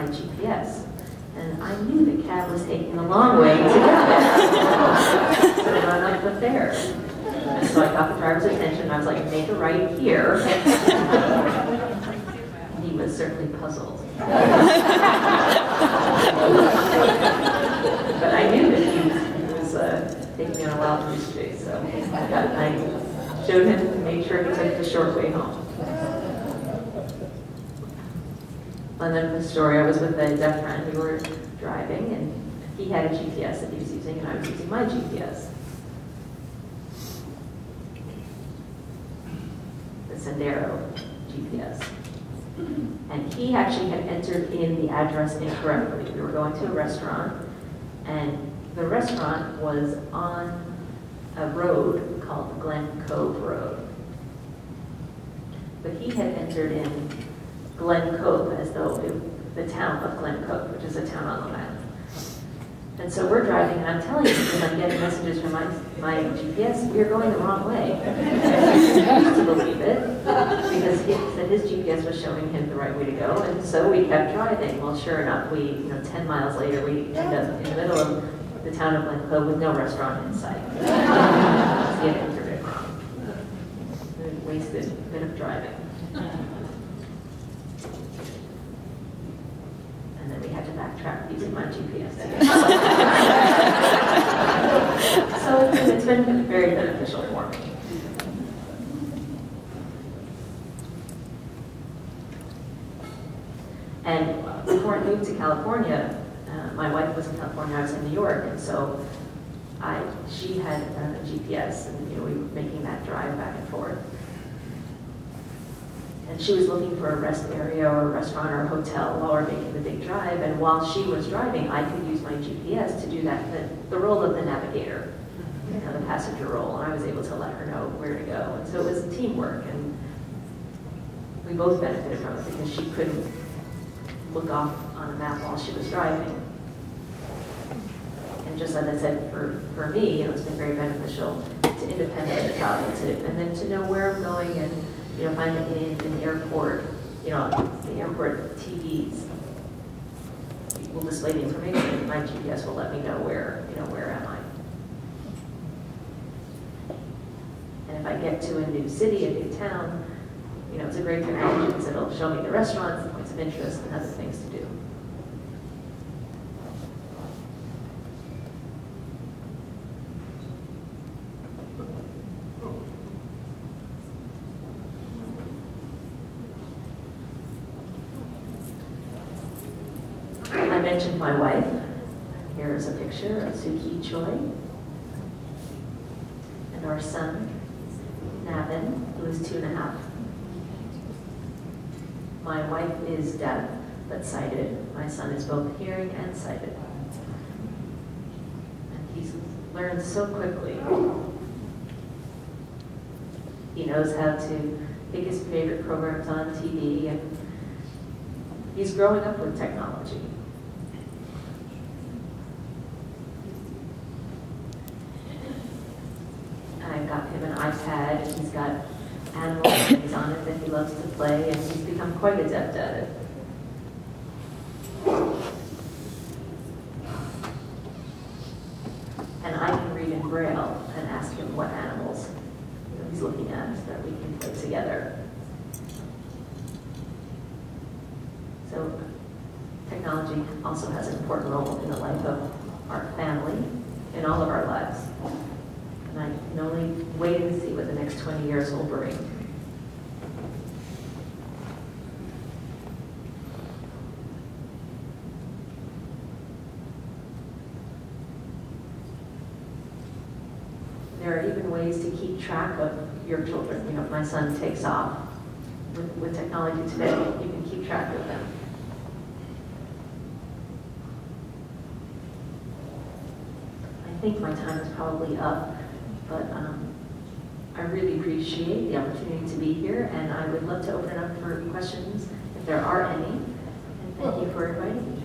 GPS. And I knew the cab was taking a long way to get there. So I run up the fare. So I got the driver's attention. I was like, make a right here. He was certainly puzzled. But I knew that he was taking me on a wild goose chase. So I showed him and made sure he took the short way home. And then the story, I was with a deaf friend. We were driving, and he had a GPS that he was using, and I was using my GPS. The Sendero GPS. And he actually had entered in the address incorrectly. We were going to a restaurant, and the restaurant was on a road called Glen Cove Road. But he had entered in Glen Cove as though the town of Glen Cove, which is a town on Long Island. And so we're driving, and I'm telling you, because I'm getting messages from my GPS, we're going the wrong way. And he refused to believe it, because he said his GPS was showing him the right way to go, and so we kept driving. Well, sure enough, 10 miles later, we end up in the middle of the town of Glen Cove with no restaurant in sight. He had entered it wrong. We wasted a bit of driving. And then we had to backtrack using my GPS again. So it's been very beneficial for me. And before I moved to California, my wife was in California, I was in New York, and so she had a GPS, and we were making that drive back and forth. And she was looking for a rest area or a restaurant or a hotel while we were making the big drive. And while she was driving, I could use my GPS to do that, the role of the navigator, the passenger role. And I was able to let her know where to go. And so it was teamwork. And we both benefited from it because she couldn't look off on a map while she was driving. And just as I said, for me, it's been very beneficial to independently travel and then to know where I'm going, and if I'm in an airport, the airport TVs will display the information, and my GPS will let me know where am I. And if I get to a new city, a new town, it's a great technology because it'll show me the restaurants, the points of interest, and other things to do. I mentioned my wife. Here's a picture of Suki Choi and our son, Navin, who is 2.5. My wife is deaf but sighted. My son is both hearing and sighted. And he's learned so quickly. He knows how to pick his favorite programs on TV, and he's growing up with technology. I got him an iPad, and he's got animal things on it that he loves to play, and he's become quite adept at it. And I can read in Braille and ask him what animals he's looking at so that we can play together. So technology also has an important role in the life of our family, in all of our lives. And I can only wait and see what the next 20 years will bring. There are even ways to keep track of your children. If my son takes off with technology today, you can keep track of them. I think my time is probably up, but I really appreciate the opportunity to be here, and I would love to open it up for questions if there are any. And thank you for inviting me.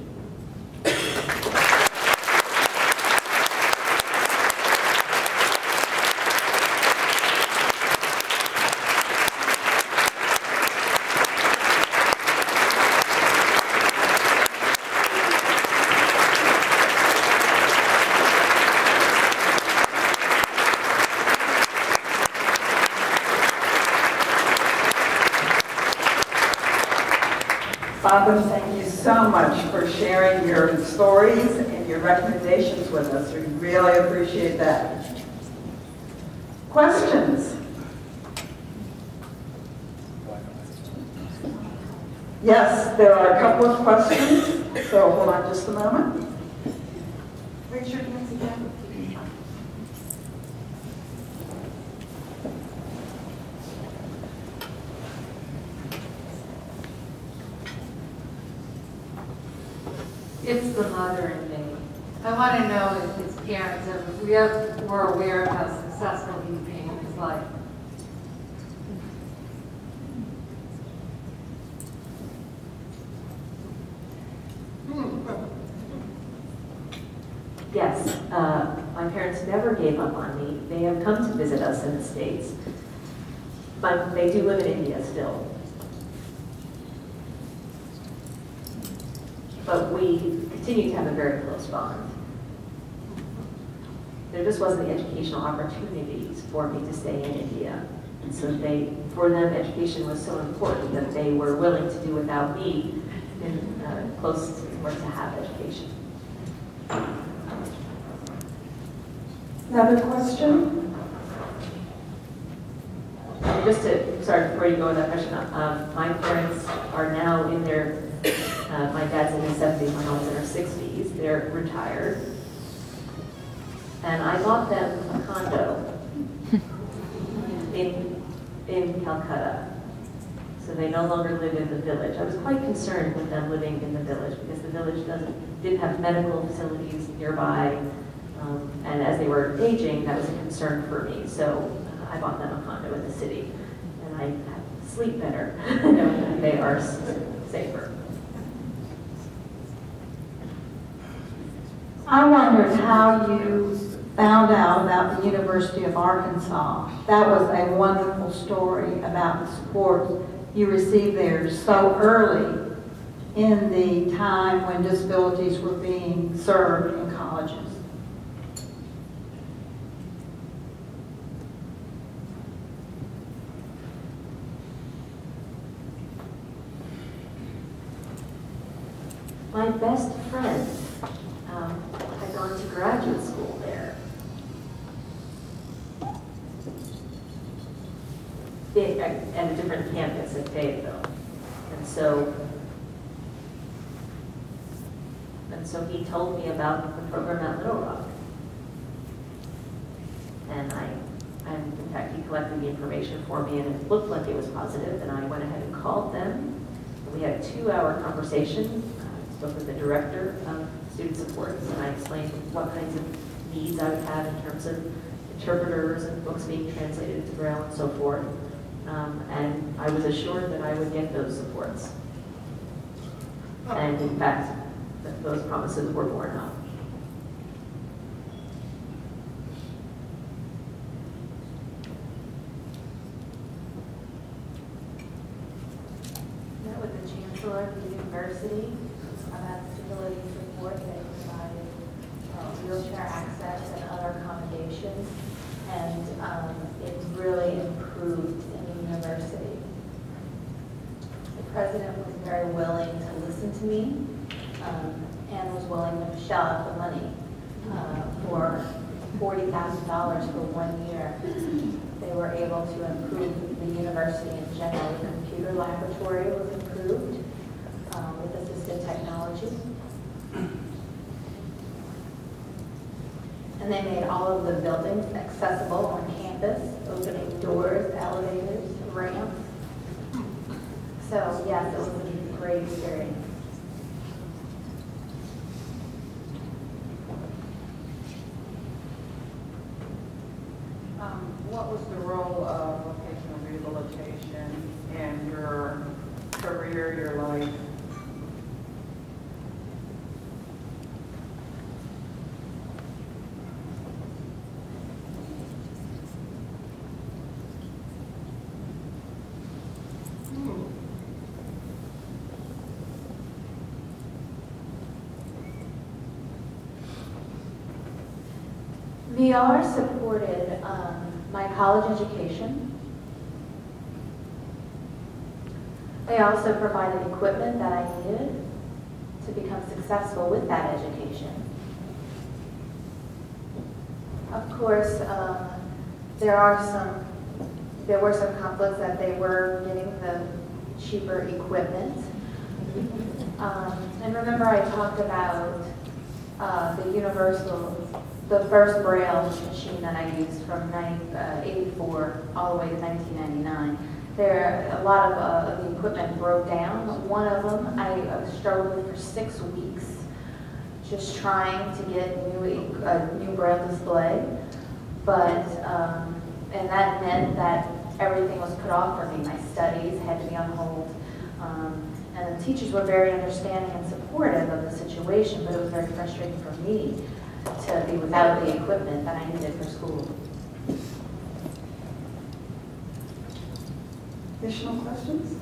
thank you so much for sharing your stories and your recommendations with us. We really appreciate that. Questions? Yes, there are a couple of questions, so hold on just a moment. Raise your hands again. It's the mother in me. I want to know if his parents were aware of how successful he became in his life. Yes, my parents never gave up on me. They have come to visit us in the States, but they do live in India still. But we continue to have a very close bond. There just wasn't the educational opportunities for me to stay in India. And so for them, education was so important that they were willing to do without me in close to have education. Another question? Sorry, before you go with that question, my parents are now in their, my dad's in his 70s, my mom's in her 60s, they're retired. And I bought them a condo in Calcutta. So they no longer live in the village. I was quite concerned with them living in the village because the village didn't have medical facilities nearby. And as they were aging, that was a concern for me. So I bought them a condo in the city. And I sleep better knowing that they are safer. I wondered how you found out about the University of Arkansas. That was a wonderful story about the support you received there so early in the time when disabilities were being served in colleges. My best friend had gone to graduate school there. At a different campus at Fayetteville. And so he told me about the program at Little Rock. And in fact, he collected the information for me and it looked like it was positive, and I went ahead and called them. We had a 2-hour conversation. I spoke with the director of student supports, and I explained what kinds of needs I would have in terms of interpreters and books being translated into Braille and so forth. And I was assured that I would get those supports. And in fact, those promises were borne out. Met with the Chancellor of the University about disability support. They provided wheelchair access and other accommodations, and it really improved in the university. The president was very willing to listen to me and was willing to shell out the money for $40,000 for 1 year. They were able to improve the university in general. The computer laboratory was improved with assistive technology. And they made all of the buildings accessible on campus, opening doors, elevators, ramps. So yes, it was a great experience. What was the role of vocational rehabilitation in your career, your life? VR supported my college education. They also provided equipment that I needed successful with that education. Of course, there were some conflicts that they were getting the cheaper equipment. And remember I talked about the first Braille machine that I used from 84 all the way to 1999. A lot of the equipment broke down. One of them I struggled with for 6 weeks, just trying to get a new Braille display. But, and that meant that everything was put off for me. My studies had to be on hold. And the teachers were very understanding and supportive of the situation, but it was very frustrating for me to be without the equipment that I needed for school. Additional questions?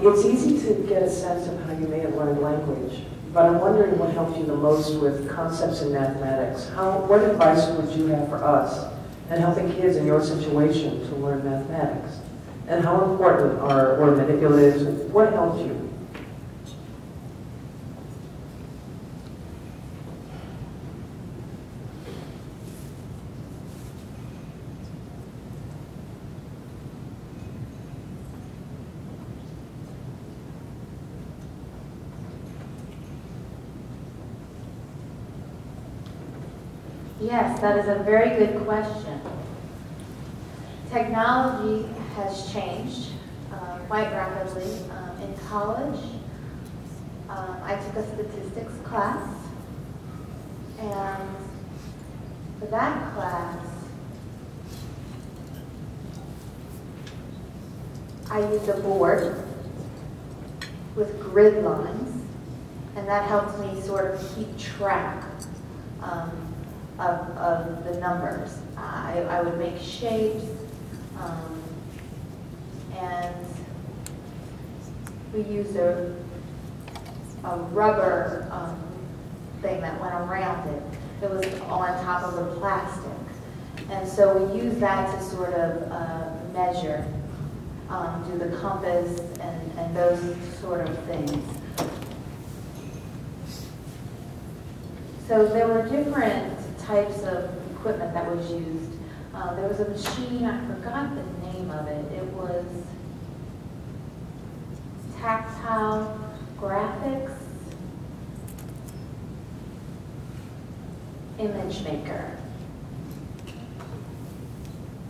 It's easy to get a sense of how you may have learned language, but I'm wondering what helped you the most with concepts in mathematics. What advice would you have for us in helping kids in your situation to learn mathematics? And how important are word manipulatives? What helped you? Yes, that is a very good question. Technology has changed quite rapidly. In college, I took a statistics class, and for that class, I used a board with grid lines, and that helped me sort of keep track of the numbers. I would make shapes, and we used a rubber thing that went around it. It was on top of the plastic. And so we used that to sort of measure, do the compass and those sort of things. So there were different types of equipment that was used. There was a machine, I forgot the name of it. It was tactile graphics image maker.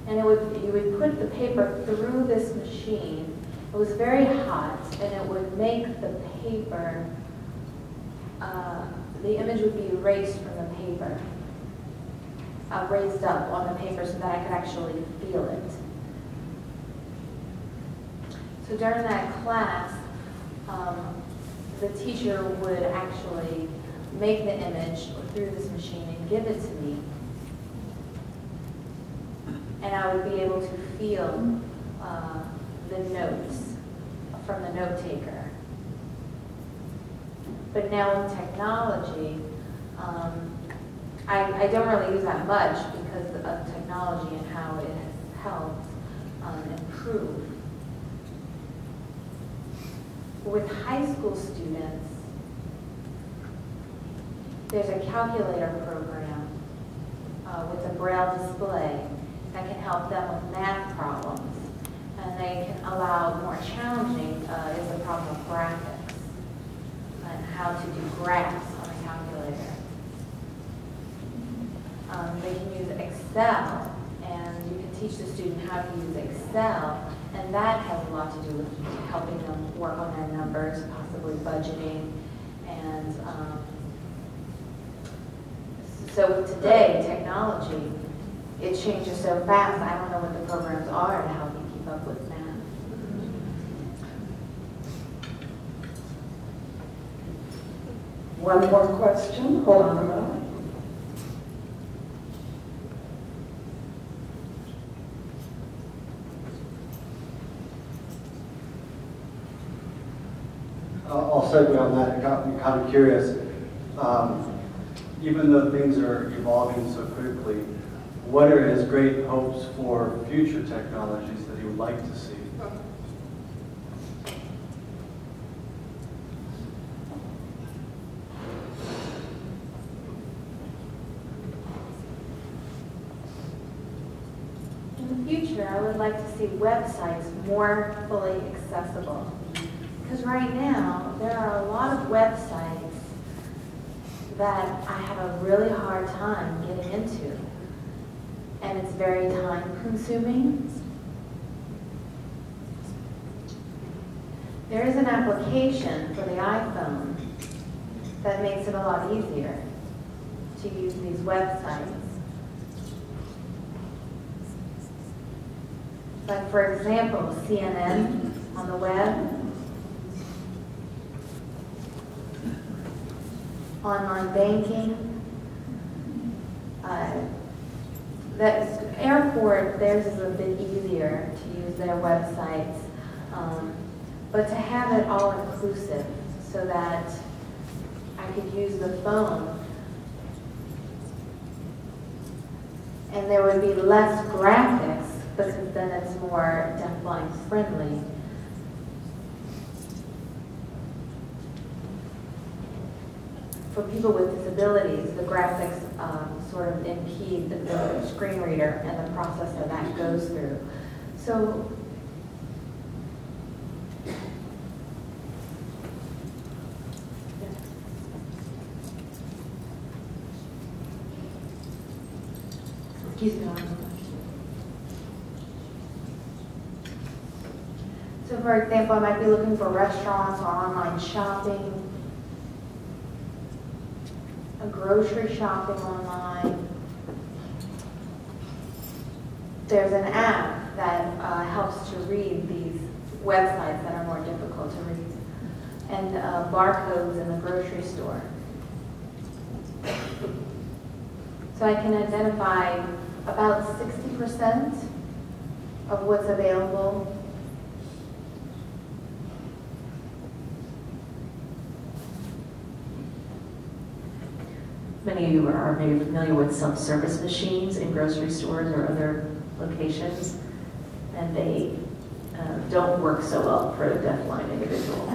And you would put the paper through this machine. It was very hot, and it would make the paper, the image would be erased from the paper. Raised up on the paper so that I could actually feel it. So during that class, the teacher would actually make the image through this machine and give it to me. And I would be able to feel the notes from the note taker. But now in technology, I don't really use that much because of technology and how it has helped improve. With high school students, there's a calculator program with a Braille display that can help them with math problems. And they can allow more challenging is the problem of graphics and how to do graphs on a calculator. They can use Excel, and you can teach the student how to use Excel, and that has a lot to do with helping them work on their numbers, possibly budgeting, and so today, technology, it changes so fast, I don't know what the programs are to help you keep up with math. One more question, hold on a moment. I'll segue on that. It got me kind of curious. Even though things are evolving so quickly, what are his great hopes for future technologies that he would like to see? In the future, I would like to see websites more fully accessible. Because right now, there are a lot of websites that I have a really hard time getting into. And it's very time consuming. There is an application for the iPhone that makes it a lot easier to use these websites. Like, for example, CNN on the web, online banking, that airport, theirs is a bit easier to use their websites, but to have it all inclusive so that I could use the phone and there would be less graphics because then it's more deafblind friendly. For people with disabilities, the graphics sort of impede the screen reader and the process that goes through. So, excuse me. So, for example, I might be looking for restaurants or online shopping, grocery shopping online. There's an app that helps to read these websites that are more difficult to read, and barcodes in the grocery store. So I can identify about 60% of what's available. Many of you are maybe familiar with self-service machines in grocery stores or other locations, and they don't work so well for a deafblind individual.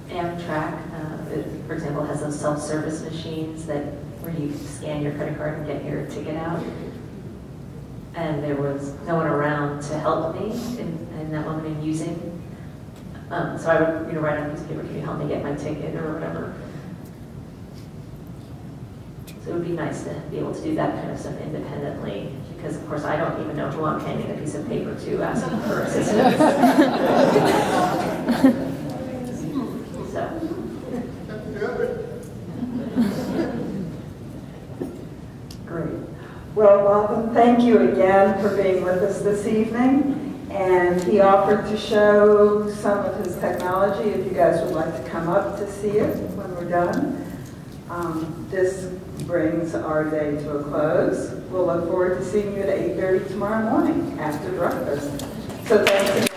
Amtrak, for example, has those self-service machines where you scan your credit card and get your ticket out. And there was no one around to help me in that moment in using. So I would, write on a piece of paper, can you help me get my ticket or whatever. So it would be nice to be able to do that kind of stuff independently, because of course I don't even know who I'm handing a piece of paper to asking for assistance. So. Great. Well, Bapin, thank you again for being with us this evening. And he offered to show some of his technology if you guys would like to come up to see it when we're done. This brings our day to a close. We'll look forward to seeing you at 8:30 tomorrow morning after breakfast. So thanks again.